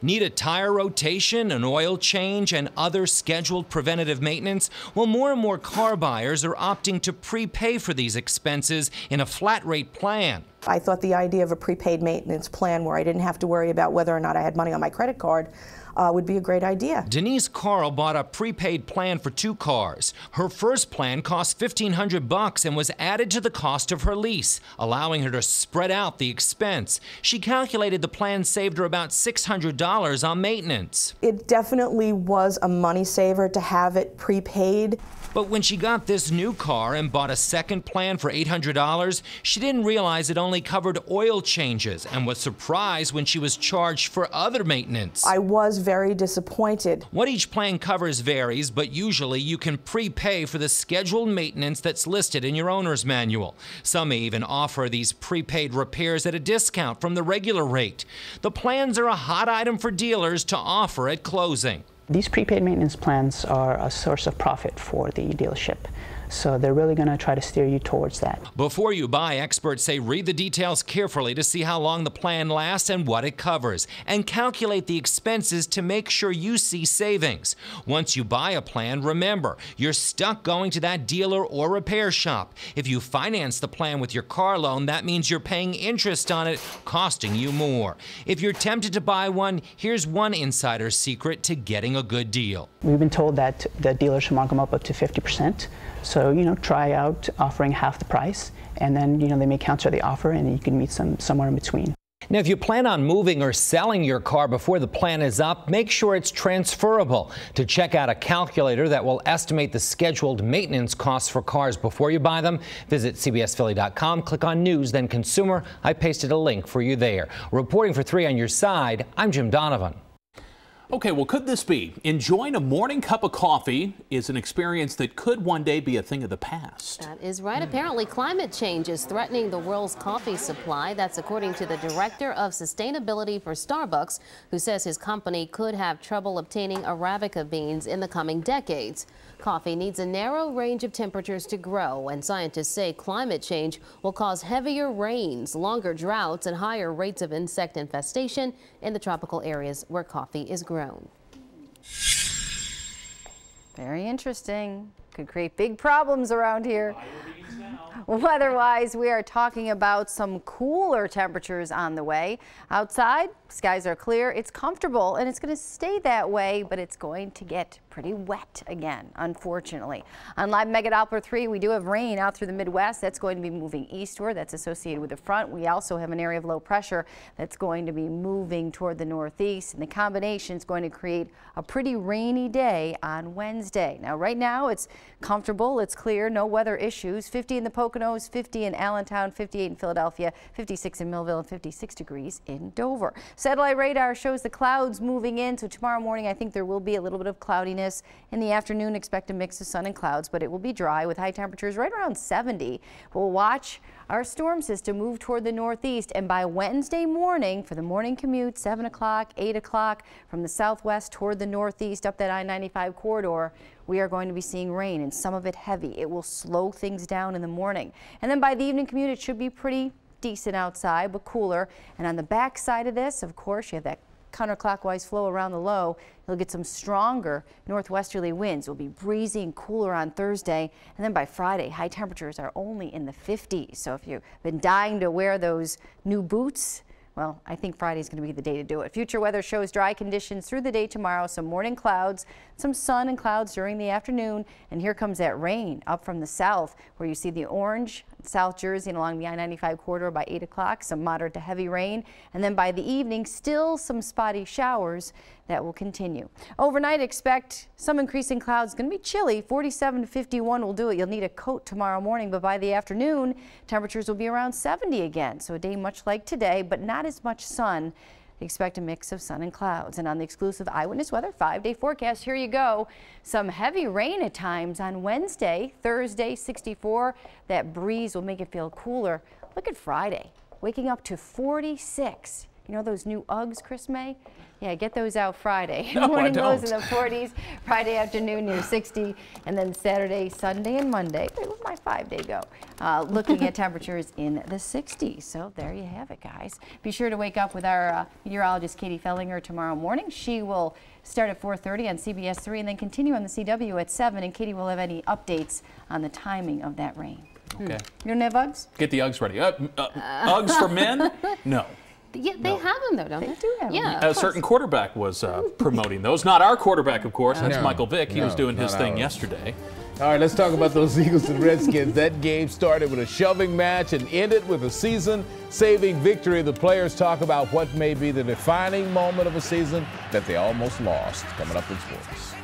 Need a tire rotation, an oil change, and other scheduled preventative maintenance? Well, more and more car buyers are opting to prepay for these expenses in a flat rate plan. I thought the idea of a prepaid maintenance plan where I didn't have to worry about whether or not I had money on my credit card would be a great idea. Denise Carl bought a prepaid plan for 2 cars. Her first plan cost $1,500 and was added to the cost of her lease, allowing her to spread out the expense. She calculated the plan saved her about $600 on maintenance. It definitely was a money saver to have it prepaid. But when she got this new car and bought a second plan for $800, she didn't realize it only covered oil changes and was surprised when she was charged for other maintenance. I was very disappointed. What each plan covers varies, but usually you can prepay for the scheduled maintenance that's listed in your owner's manual. Some may even offer these prepaid repairs at a discount from the regular rate. The plans are a hot item for dealers to offer at closing. These prepaid maintenance plans are a source of profit for the dealership. So they're really going to try to steer you towards that. Before you buy, experts say read the details carefully to see how long the plan lasts and what it covers, and calculate the expenses to make sure you see savings. Once you buy a plan, remember, you're stuck going to that dealer or repair shop. If you finance the plan with your car loan, that means you're paying interest on it, costing you more. If you're tempted to buy one, here's one insider's secret to getting a good deal. We've been told that the dealer should mark them up to 50%. So, try out offering half the price, and then, they may counter the offer, and you can meet somewhere in between. Now, if you plan on moving or selling your car before the plan is up, make sure it's transferable. To check out a calculator that will estimate the scheduled maintenance costs for cars before you buy them, visit CBSPhilly.com, click on News, then Consumer. I pasted a link for you there. Reporting for 3 on your side, I'm Jim Donovan. Okay, well, could this be? Enjoying a morning cup of coffee is an experience that could one day be a thing of the past. That is right. Apparently, climate change is threatening the world's coffee supply. That's according to the director of sustainability for Starbucks, who says his company could have trouble obtaining Arabica beans in the coming decades. Coffee needs a narrow range of temperatures to grow, and scientists say climate change will cause heavier rains, longer droughts, and higher rates of insect infestation in the tropical areas where coffee is grown. Very interesting. Could create big problems around here. Weather-wise, we are talking about some cooler temperatures on the way. Outside, skies are clear. It's comfortable, and it's going to stay that way, but it's going to get pretty wet again, unfortunately. On Live Mega Doppler 3, we do have rain out through the Midwest. That's going to be moving eastward. That's associated with the front. We also have an area of low pressure that's going to be moving toward the northeast, and the combination is going to create a pretty rainy day on Wednesday. Now, right now, it's comfortable. It's clear. No weather issues. 50 in the Poconos, 50 in Allentown, 58 in Philadelphia, 56 in Millville, and 56 degrees in Dover. Satellite radar shows the clouds moving in, so tomorrow morning I think there will be a little bit of cloudiness. In the afternoon, expect a mix of sun and clouds, but it will be dry with high temperatures right around 70. We'll watch our storm system move toward the northeast, and by Wednesday morning, for the morning commute, 7 o'clock, 8 o'clock, from the southwest toward the northeast up that I-95 corridor, we are going to be seeing rain, and some of it heavy. It will slow things down in the morning. And then by the evening commute, it should be pretty decent outside, but cooler. And on the back side of this, of course, you have that counterclockwise flow around the low. You'll get some stronger northwesterly winds. It will be breezy and cooler on Thursday, and then by Friday, high temperatures are only in the 50s. So if you've been dying to wear those new boots, well, I think Friday is going to be the day to do it. Future weather shows dry conditions through the day tomorrow. Some morning clouds, some sun and clouds during the afternoon. And here comes that rain up from the south, where you see the orange, South Jersey and along the I-95 corridor by 8 o'clock, some moderate to heavy rain. And then by the evening, still some spotty showers that will continue. Overnight, expect some increasing clouds. It's going to be chilly. 47 to 51 will do it. You'll need a coat tomorrow morning, but by the afternoon, temperatures will be around 70 again. So a day much like today, but not as much sun. Expect a mix of sun and clouds. And on the exclusive Eyewitness Weather 5-day forecast, here you go. Some heavy rain at times on Wednesday, Thursday, 64. That breeze will make it feel cooler. Look at Friday, waking up to 46. You know those new Uggs, Chris May? Yeah, get those out Friday. No, Morning I lows in the 40s, Friday afternoon near 60, and then Saturday, Sunday, and Monday. Where would my 5-day go? Looking at temperatures in the 60s. So there you have it, guys. Be sure to wake up with our meteorologist, Katie Fellinger, tomorrow morning. She will start at 4:30 on CBS3 and then continue on the CW at 7, and Katie will have any updates on the timing of that rain. Okay. You don't have Uggs? Get the Uggs ready. Uggs for men? No. Yeah, they have them though, don't they? They do have them. Yeah, A certain quarterback was promoting those. Not our quarterback, of course. That's Michael Vick. He was doing his thing yesterday. All right, let's talk about those Eagles and Redskins. That game started with a shoving match and ended with a season-saving victory. The players talk about what may be the defining moment of a season that they almost lost. Coming up in sports.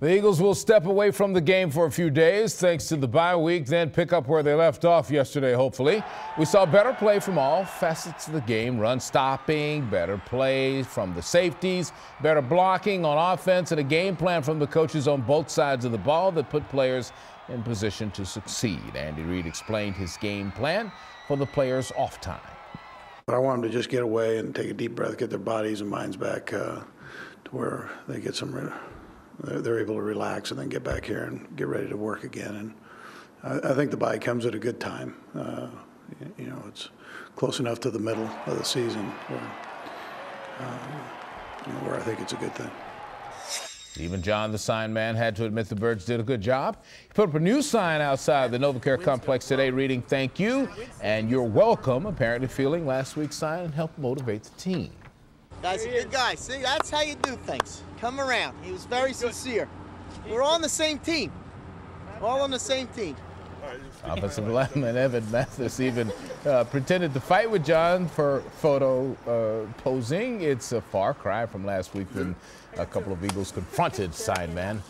The Eagles will step away from the game for a few days thanks to the bye week, then pick up where they left off yesterday, hopefully. We saw better play from all facets of the game, run stopping, better play from the safeties, better blocking on offense, and a game plan from the coaches on both sides of the ball that put players in position to succeed. Andy Reid explained his game plan for the players' off time. But I want them to just get away and take a deep breath, get their bodies and minds back to where they get they're able to relax and then get back here and get ready to work again. And I think the bye comes at a good time. You know, it's close enough to the middle of the season where I think it's a good thing. Even John, the sign man, had to admit the Birds did a good job. He put up a new sign outside the NovaCare complex today reading, "Thank you and you're welcome," apparently feeling last week's sign helped motivate the team. Guy's a good guy. See, that's how you do things. Come around. He was very sincere. We're all on the same team. All on the same team. Offensive lineman Evan Mathis even pretended to fight with John for photo posing. It's a far cry from last week when a couple of Eagles confronted sign man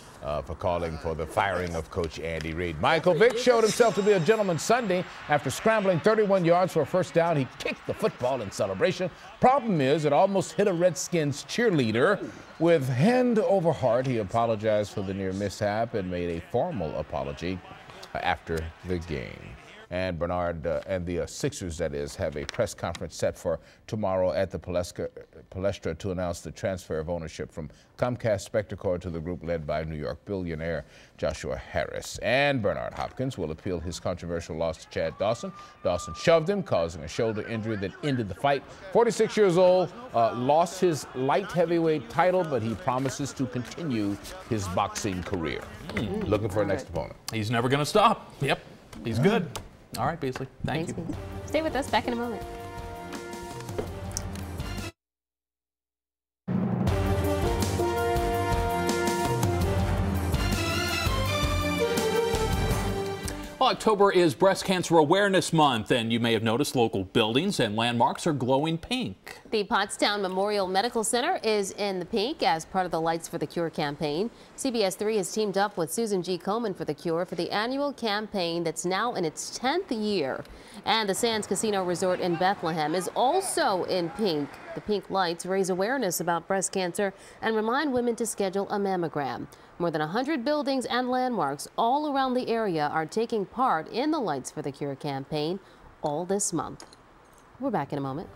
for calling for the firing of Coach Andy Reid. Michael Vick showed himself to be a gentleman Sunday. After scrambling 31 yards for a first down, he kicked the football in celebration. Problem is, it almost hit a Redskins cheerleader. With hand over heart, he apologized for the near mishap and made a formal apology after the game. And Bernard and the Sixers, that is, have a press conference set for tomorrow at the Palestra to announce the transfer of ownership from Comcast Spectacor to the group led by New York billionaire Joshua Harris. And Bernard Hopkins will appeal his controversial loss to Chad Dawson. Dawson shoved him, causing a shoulder injury that ended the fight. 46 years old, lost his light heavyweight title, but he promises to continue his boxing career. Looking for a next opponent. He's never going to stop. Yep, he's good. All right, Beasley. Thanks you. Beasley. Stay with us. Back in a moment. Well, October is Breast Cancer Awareness Month, and you may have noticed local buildings and landmarks are glowing pink. The Pottstown Memorial Medical Center is in the pink as part of the Lights for the Cure campaign. CBS3 has teamed up with Susan G. Komen for the Cure for the annual campaign that's now in its 10th year. And the Sands Casino Resort in Bethlehem is also in pink. The pink lights raise awareness about breast cancer and remind women to schedule a mammogram. More than 100 buildings and landmarks all around the area are taking part in the Lights for the Cure campaign all this month. We're back in a moment.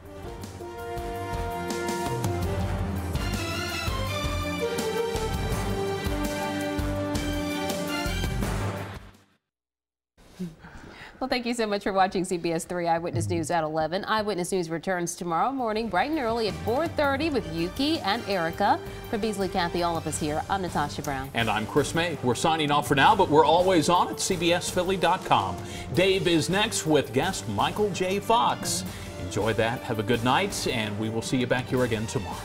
Well, thank you so much for watching CBS 3 Eyewitness News at 11. Eyewitness News returns tomorrow morning, bright and early at 4:30 with Yuki and Erica. For Beasley, Kathy, all of us here, I'm Natasha Brown. And I'm Chris May. We're signing off for now, but we're always on at CBSPhilly.com. Dave is next with guest Michael J. Fox. Enjoy that. Have a good night, and we will see you back here again tomorrow.